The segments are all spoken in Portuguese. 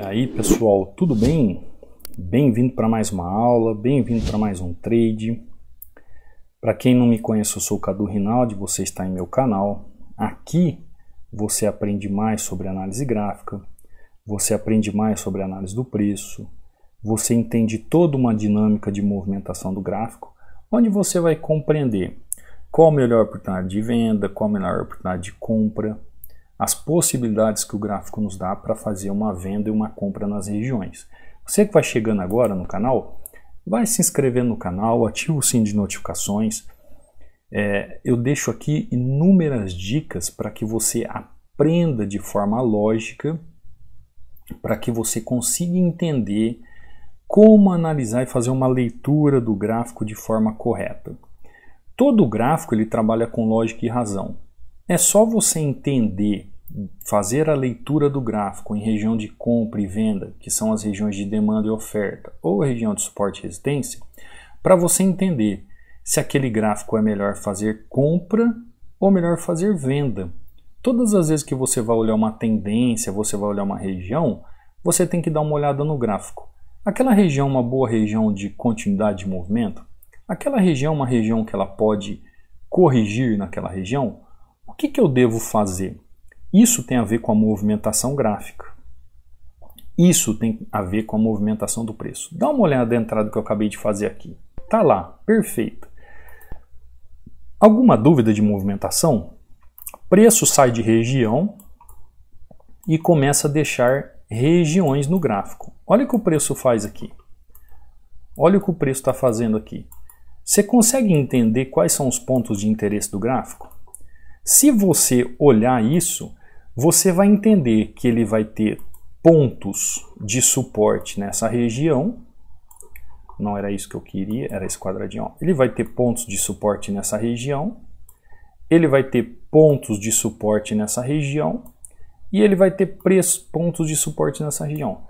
E aí pessoal, tudo bem? Bem-vindo para mais uma aula, bem-vindo para mais um trade. Para quem não me conhece, eu sou o Cadu Rinaldi, você está em meu canal. Aqui você aprende mais sobre análise gráfica, você aprende mais sobre análise do preço, você entende toda uma dinâmica de movimentação do gráfico, onde você vai compreender qual a melhor oportunidade de venda, qual a melhor oportunidade de compra, as possibilidades que o gráfico nos dá para fazer uma venda e uma compra nas regiões. Você que vai chegando agora no canal, vai se inscrevendo no canal, ativa o sininho de notificações. Eu deixo aqui inúmeras dicas para que você aprenda de forma lógica, para que você consiga entender como analisar e fazer uma leitura do gráfico de forma correta. Todo gráfico ele trabalha com lógica e razão. É só você entender, fazer a leitura do gráfico em região de compra e venda, que são as regiões de demanda e oferta, ou a região de suporte e resistência, para você entender se aquele gráfico é melhor fazer compra ou melhor fazer venda. Todas as vezes que você vai olhar uma tendência, você vai olhar uma região, você tem que dar uma olhada no gráfico. Aquela região é uma boa região de continuidade de movimento? Aquela região é uma região que ela pode corrigir naquela região? O que eu devo fazer? Isso tem a ver com a movimentação gráfica. Isso tem a ver com a movimentação do preço. Dá uma olhada na entrada que eu acabei de fazer aqui. Tá lá, perfeito. Alguma dúvida de movimentação? Preço sai de região e começa a deixar regiões no gráfico. Olha o que o preço faz aqui. Olha o que o preço está fazendo aqui. Você consegue entender quais são os pontos de interesse do gráfico? Se você olhar isso, você vai entender que ele vai ter pontos de suporte nessa região. Não era isso que eu queria, era esse quadradinho. Ó. Ele vai ter pontos de suporte nessa região. Ele vai ter pontos de suporte nessa região. E ele vai ter pontos de suporte nessa região.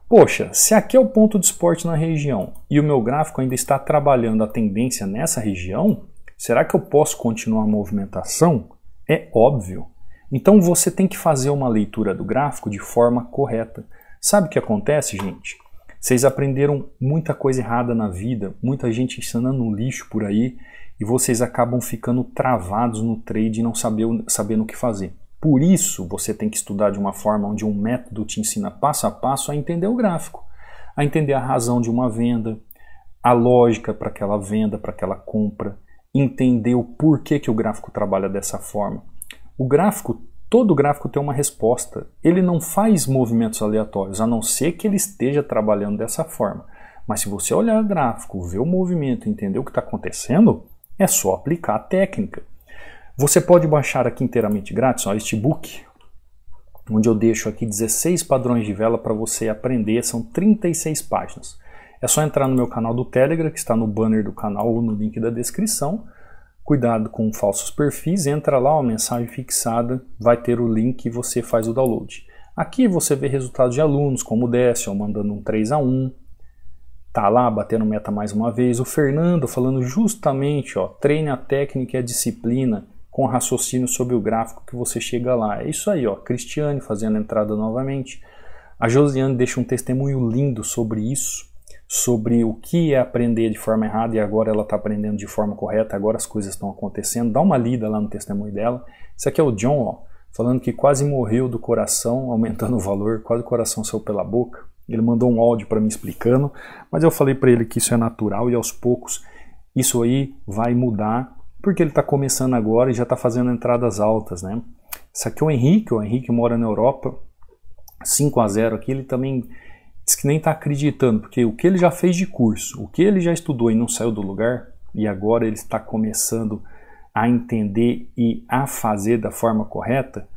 Poxa, se aqui é o ponto de suporte na região e o meu gráfico ainda está trabalhando a tendência nessa região, será que eu posso continuar a movimentação? É óbvio. Então você tem que fazer uma leitura do gráfico de forma correta. Sabe o que acontece, gente? Vocês aprenderam muita coisa errada na vida, muita gente ensinando um lixo por aí, e vocês acabam ficando travados no trade e não sabendo o que fazer. Por isso você tem que estudar de uma forma onde um método te ensina passo a passo a entender o gráfico, a entender a razão de uma venda, a lógica para aquela venda, para aquela compra, entender o porquê que o gráfico trabalha dessa forma. Todo gráfico tem uma resposta. Ele não faz movimentos aleatórios, a não ser que ele esteja trabalhando dessa forma. Mas se você olhar o gráfico, ver o movimento, entender o que está acontecendo, é só aplicar a técnica. Você pode baixar aqui inteiramente grátis, ó, este book, onde eu deixo aqui 16 padrões de vela para você aprender, são 36 páginas. É só entrar no meu canal do Telegram, que está no banner do canal ou no link da descrição. Cuidado com falsos perfis, entra lá, uma mensagem fixada, vai ter o link e você faz o download. Aqui você vê resultados de alunos, como o Décio, mandando um 3-1, tá lá, batendo meta mais uma vez. O Fernando falando justamente, ó, treine a técnica e a disciplina com raciocínio sobre o gráfico que você chega lá. É isso aí, ó, Cristiane fazendo a entrada novamente. A Josiane deixa um testemunho lindo sobre isso, sobre o que é aprender de forma errada e agora ela está aprendendo de forma correta, agora as coisas estão acontecendo. Dá uma lida lá no testemunho dela. Isso aqui é o John, ó, falando que quase morreu do coração, aumentando o valor, quase o coração saiu pela boca. Ele mandou um áudio para mim explicando, mas eu falei para ele que isso é natural e aos poucos isso aí vai mudar, porque ele está começando agora e já está fazendo entradas altas, né? Isso aqui é o Henrique mora na Europa, 5-0 aqui, ele também diz que nem está acreditando, porque o que ele já fez de curso, o que ele já estudou e não saiu do lugar, e agora ele está começando a entender e a fazer da forma correta,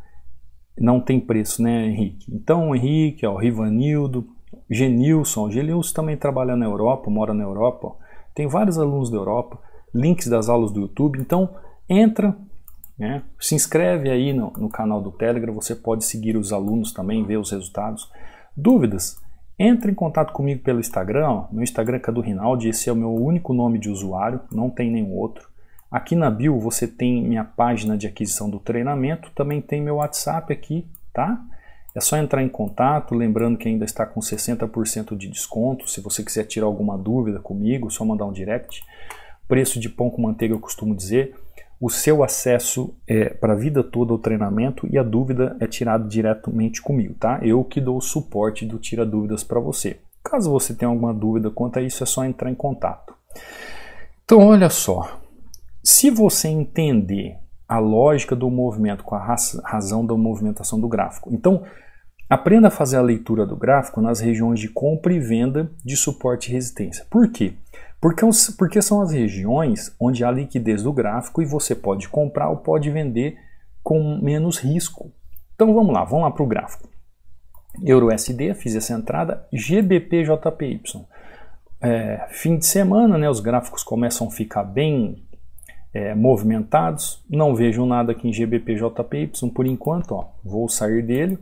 não tem preço, né, Henrique? Então, o Henrique, ó, o Rivanildo, Genilson também trabalha na Europa, mora na Europa, ó. Tem vários alunos da Europa, links das aulas do YouTube, então entra, né, se inscreve aí no canal do Telegram, você pode seguir os alunos também, ver os resultados. Dúvidas? Entre em contato comigo pelo Instagram, ó. Meu Instagram é Cadu Rinaldi, esse é o meu único nome de usuário, não tem nenhum outro. Aqui na bio você tem minha página de aquisição do treinamento, também tem meu WhatsApp aqui, tá? É só entrar em contato, lembrando que ainda está com 60% de desconto. Se você quiser tirar alguma dúvida comigo, é só mandar um direct. Preço de pão com manteiga, eu costumo dizer. O seu acesso é para a vida toda ao treinamento e a dúvida é tirada diretamente comigo, tá? Eu que dou o suporte do Tira Dúvidas para você. Caso você tenha alguma dúvida quanto a isso, é só entrar em contato. Então, olha só. Se você entender a lógica do movimento com a razão da movimentação do gráfico, então aprenda a fazer a leitura do gráfico nas regiões de compra e venda de suporte e resistência. Por quê? Porque são as regiões onde há liquidez do gráfico e você pode comprar ou pode vender com menos risco. Então vamos lá para o gráfico. EURUSD, fiz essa entrada, GBP, JPY. Fim de semana, né, os gráficos começam a ficar bem movimentados. Não vejo nada aqui em GBP, JPY por enquanto. Ó, vou sair dele.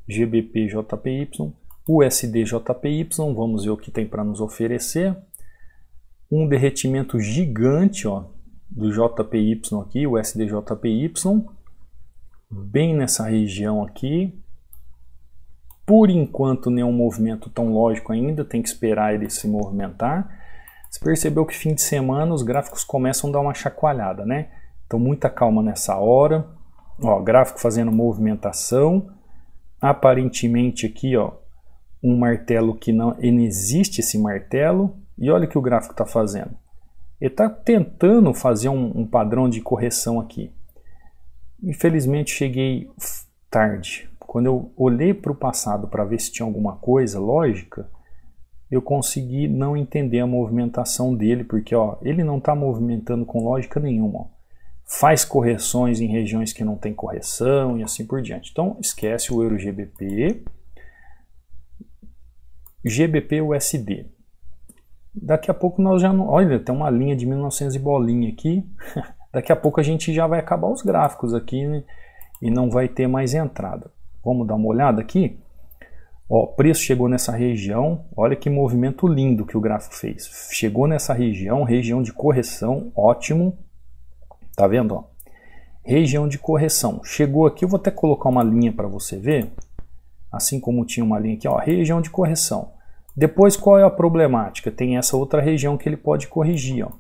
GBP, JPY, USD, JPY, vamos ver o que tem para nos oferecer. Um derretimento gigante, ó, do JPY aqui, o USD-JPY, bem nessa região aqui. Por enquanto, nenhum movimento tão lógico ainda, tem que esperar ele se movimentar. Você percebeu que fim de semana os gráficos começam a dar uma chacoalhada, né? Então, muita calma nessa hora. Ó, gráfico fazendo movimentação. Aparentemente aqui, ó, um martelo que não existe esse martelo. E olha o que o gráfico está fazendo. Ele está tentando fazer um padrão de correção aqui. Infelizmente cheguei tarde. Quando eu olhei para o passado para ver se tinha alguma coisa lógica, eu consegui não entender a movimentação dele, porque ó, ele não está movimentando com lógica nenhuma. Ó. Faz correções em regiões que não tem correção e assim por diante. Então esquece o EURO-GBP, GBP-USD. Daqui a pouco nós já não... Olha, tem uma linha de 1900 e bolinha aqui. Daqui a pouco a gente já vai acabar os gráficos aqui, né? E não vai ter mais entrada. Vamos dar uma olhada aqui? Ó, o preço chegou nessa região. Olha que movimento lindo que o gráfico fez. Chegou nessa região, região de correção, ótimo. Tá vendo? Ó? Região de correção. Chegou aqui, eu vou até colocar uma linha para você ver. Assim como tinha uma linha aqui, ó, região de correção. Depois, qual é a problemática? Tem essa outra região que ele pode corrigir. Ó.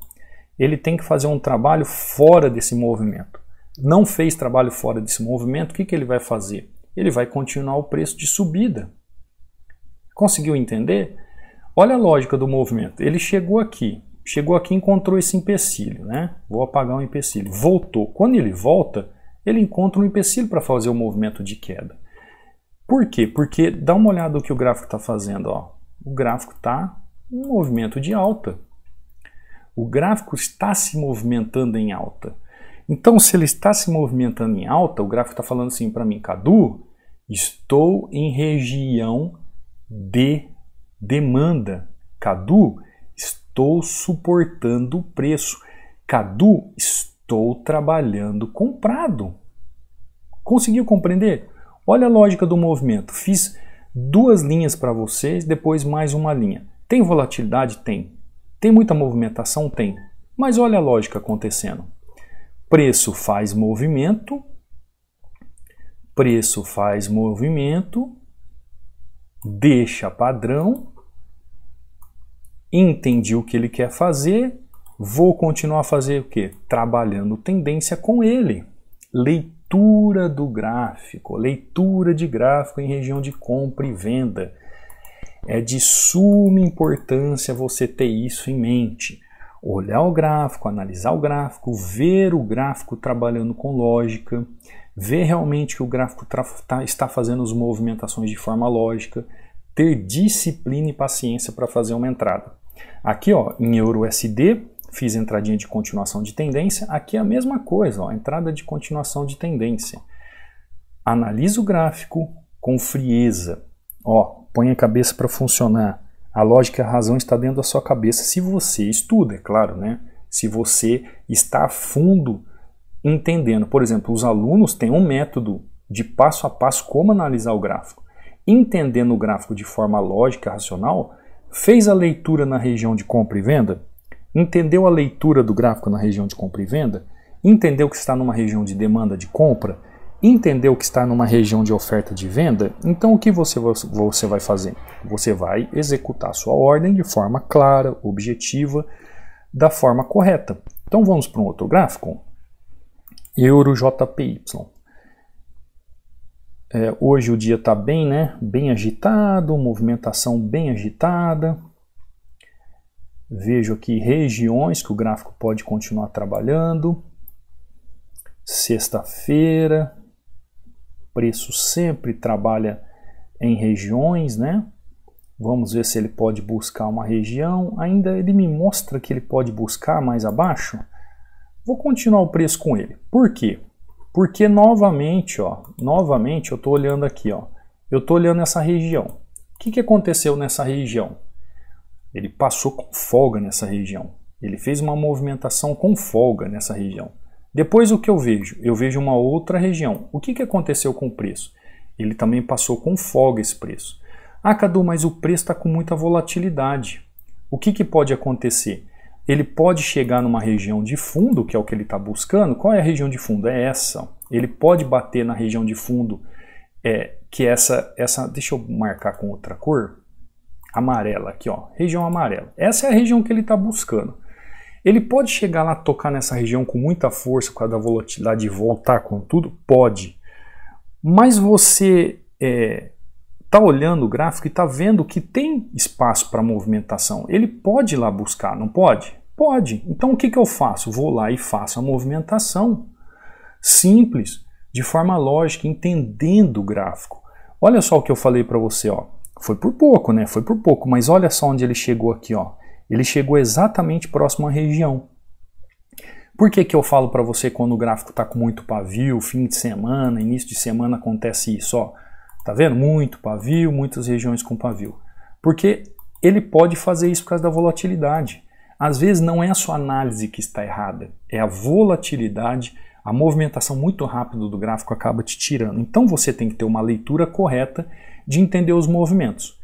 Ele tem que fazer um trabalho fora desse movimento. Não fez trabalho fora desse movimento, o que ele vai fazer? Ele vai continuar o preço de subida. Conseguiu entender? Olha a lógica do movimento. Ele chegou aqui e encontrou esse empecilho, né? Vou apagar o empecilho. Voltou. Quando ele volta, ele encontra um empecilho para fazer o movimento de queda. Por quê? Porque dá uma olhada no que o gráfico está fazendo, ó. O gráfico está em movimento de alta. O gráfico está se movimentando em alta. Então, se ele está se movimentando em alta, o gráfico está falando assim para mim, Cadu, estou em região de demanda. Cadu, estou suportando o preço. Cadu, estou trabalhando comprado. Conseguiu compreender? Olha a lógica do movimento. Fiz duas linhas para vocês, depois mais uma linha. Tem volatilidade? Tem. Tem muita movimentação? Tem. Mas olha a lógica acontecendo. Preço faz movimento, deixa padrão, entendi o que ele quer fazer, vou continuar a fazer o quê? Trabalhando tendência com ele. Leitura do gráfico, leitura de gráfico em região de compra e venda. É de suma importância você ter isso em mente. Olhar o gráfico, analisar o gráfico, ver o gráfico trabalhando com lógica, ver realmente que o gráfico está fazendo as movimentações de forma lógica, ter disciplina e paciência para fazer uma entrada. Aqui, ó, em EURUSD, fiz entradinha de continuação de tendência. Aqui é a mesma coisa, ó, entrada de continuação de tendência. Analisa o gráfico com frieza. Ó, põe a cabeça para funcionar. A lógica e a razão está dentro da sua cabeça se você estuda, é claro, né? Se você está a fundo entendendo. Por exemplo, os alunos têm um método de passo a passo como analisar o gráfico. Entendendo o gráfico de forma lógica, racional, fez a leitura na região de compra e venda, entendeu a leitura do gráfico na região de compra e venda, entendeu que está numa região de demanda de compra, Entendeu que está numa região de oferta de venda? Então o que você vai fazer? Você vai executar a sua ordem de forma clara, objetiva, da forma correta. Então vamos para um outro gráfico. EURO-JPY. Hoje o dia está bem, né? Bem agitado, movimentação bem agitada. Vejo aqui regiões que o gráfico pode continuar trabalhando. Sexta-feira, preço sempre trabalha em regiões, né? Vamos ver se ele pode buscar uma região. Ainda ele me mostra que ele pode buscar mais abaixo. Vou continuar o preço com ele. Por quê? Porque novamente eu estou olhando aqui, eu estou olhando essa região. O que aconteceu nessa região? Ele passou com folga nessa região. Ele fez uma movimentação com folga nessa região. Depois o que eu vejo? Eu vejo uma outra região. O que aconteceu com o preço? Ele também passou com folga esse preço. Ah, Cadu, mas o preço está com muita volatilidade. O que pode acontecer? Ele pode chegar numa região de fundo, que é o que ele está buscando. Qual é a região de fundo? É essa. Ele pode bater na região de fundo, que é essa. Deixa eu marcar com outra cor. Amarela aqui, região amarela. Essa é a região que ele está buscando. Ele pode chegar lá, tocar nessa região com muita força, por causa da volatilidade e voltar com tudo? Pode. Mas você está olhando o gráfico e está vendo que tem espaço para movimentação. Ele pode ir lá buscar, não pode? Pode. Então o que eu faço? Vou lá e faço a movimentação. Simples, de forma lógica, entendendo o gráfico. Olha só o que eu falei para você. Foi por pouco, né? Foi por pouco, mas olha só onde ele chegou aqui. Ele chegou exatamente próximo à região. Por que eu falo para você quando o gráfico está com muito pavio, fim de semana, início de semana acontece isso? Tá vendo? Muito pavio, muitas regiões com pavio. Porque ele pode fazer isso por causa da volatilidade. Às vezes não é a sua análise que está errada, é a volatilidade, a movimentação muito rápida do gráfico acaba te tirando. Então você tem que ter uma leitura correta de entender os movimentos.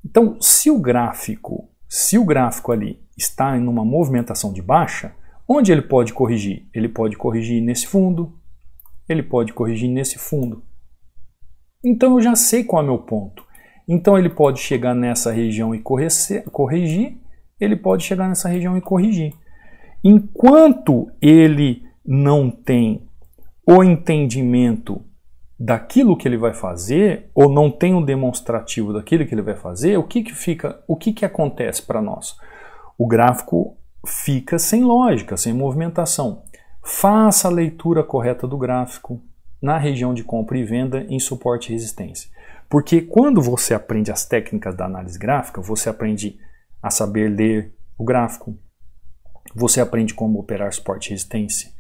Então, se o gráfico ali está em uma movimentação de baixa, onde ele pode corrigir? Ele pode corrigir nesse fundo, ele pode corrigir nesse fundo. Então eu já sei qual é o meu ponto. Então ele pode chegar nessa região e corrigir, ele pode chegar nessa região e corrigir. Enquanto ele não tem o entendimento daquilo que ele vai fazer, ou não tem um demonstrativo daquilo que ele vai fazer, o que acontece para nós? O gráfico fica sem lógica, sem movimentação. Faça a leitura correta do gráfico na região de compra e venda em suporte e resistência. Porque quando você aprende as técnicas da análise gráfica, você aprende a saber ler o gráfico, você aprende como operar suporte e resistência,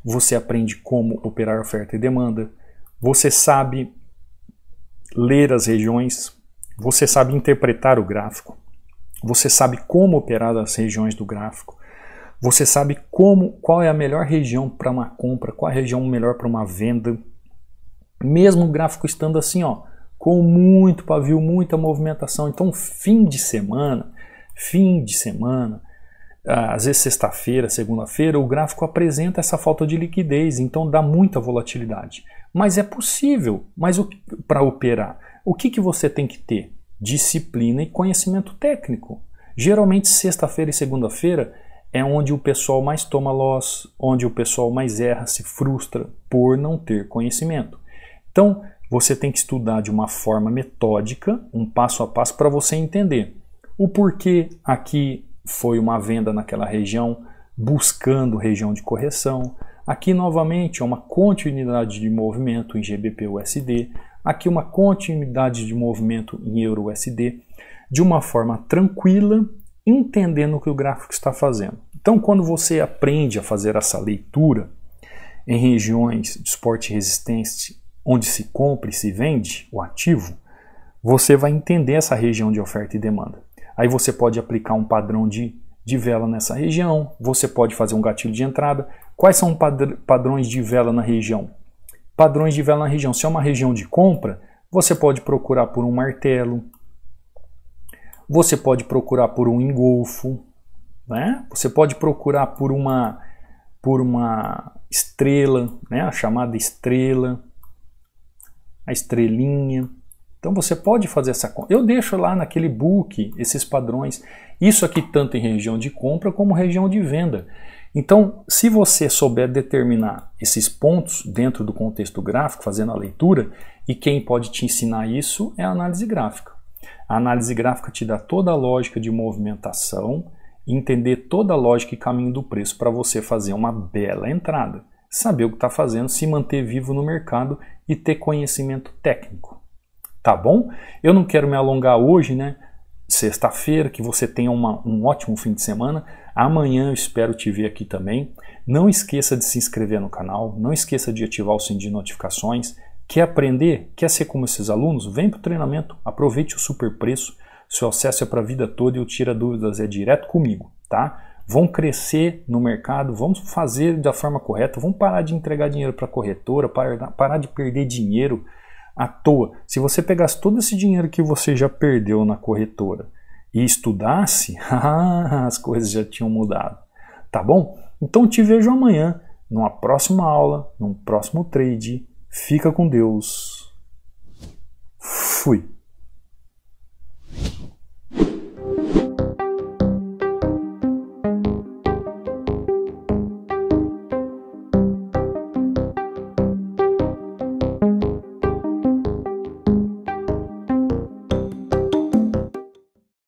você aprende como operar oferta e demanda, você sabe ler as regiões, você sabe interpretar o gráfico, você sabe como operar as regiões do gráfico, você sabe qual é a melhor região para uma compra, qual é a região melhor para uma venda. Mesmo o gráfico estando assim, com muito pavio, muita movimentação. Então, fim de semana, às vezes sexta-feira, segunda-feira, o gráfico apresenta essa falta de liquidez, então dá muita volatilidade. Mas é possível, para operar, o que você tem que ter? Disciplina e conhecimento técnico. Geralmente, sexta-feira e segunda-feira é onde o pessoal mais toma loss, onde o pessoal mais erra, se frustra por não ter conhecimento. Então, você tem que estudar de uma forma metódica, um passo a passo, para você entender o porquê aqui foi uma venda naquela região, buscando região de correção. Aqui, novamente, é uma continuidade de movimento em GBP-USD. Aqui, uma continuidade de movimento em EURO-USD, de uma forma tranquila, entendendo o que o gráfico está fazendo. Então, quando você aprende a fazer essa leitura em regiões de suporte e resistência, onde se compra e se vende o ativo, você vai entender essa região de oferta e demanda. Aí você pode aplicar um padrão de vela nessa região, você pode fazer um gatilho de entrada. Quais são padrões de vela na região? Padrões de vela na região. Se é uma região de compra, você pode procurar por um martelo, você pode procurar por um engolfo, né? Você pode procurar por uma estrela, né? A chamada estrela. a estrelinha. Então você pode fazer essa conta. Eu deixo lá naquele book esses padrões. Isso aqui tanto em região de compra como região de venda. Então, se você souber determinar esses pontos dentro do contexto gráfico, fazendo a leitura, e quem pode te ensinar isso é a análise gráfica. A análise gráfica te dá toda a lógica de movimentação, entender toda a lógica e caminho do preço para você fazer uma bela entrada, saber o que está fazendo, se manter vivo no mercado e ter conhecimento técnico. Tá bom? Eu não quero me alongar hoje, né? Sexta-feira, que você tenha um ótimo fim de semana. Amanhã eu espero te ver aqui também. Não esqueça de se inscrever no canal, não esqueça de ativar o sininho de notificações. Quer aprender? Quer ser como esses alunos? Vem para o treinamento, aproveite o super preço. Seu acesso é para a vida toda e o Tira Dúvidas é direto comigo, tá? Vão crescer no mercado, vamos fazer da forma correta, vamos parar de entregar dinheiro para a corretora, parar de perder dinheiro à toa. Se você pegasse todo esse dinheiro que você já perdeu na corretora e estudasse, as coisas já tinham mudado, tá bom? Então te vejo amanhã, numa próxima aula, num próximo trade. Fica com Deus. Fui.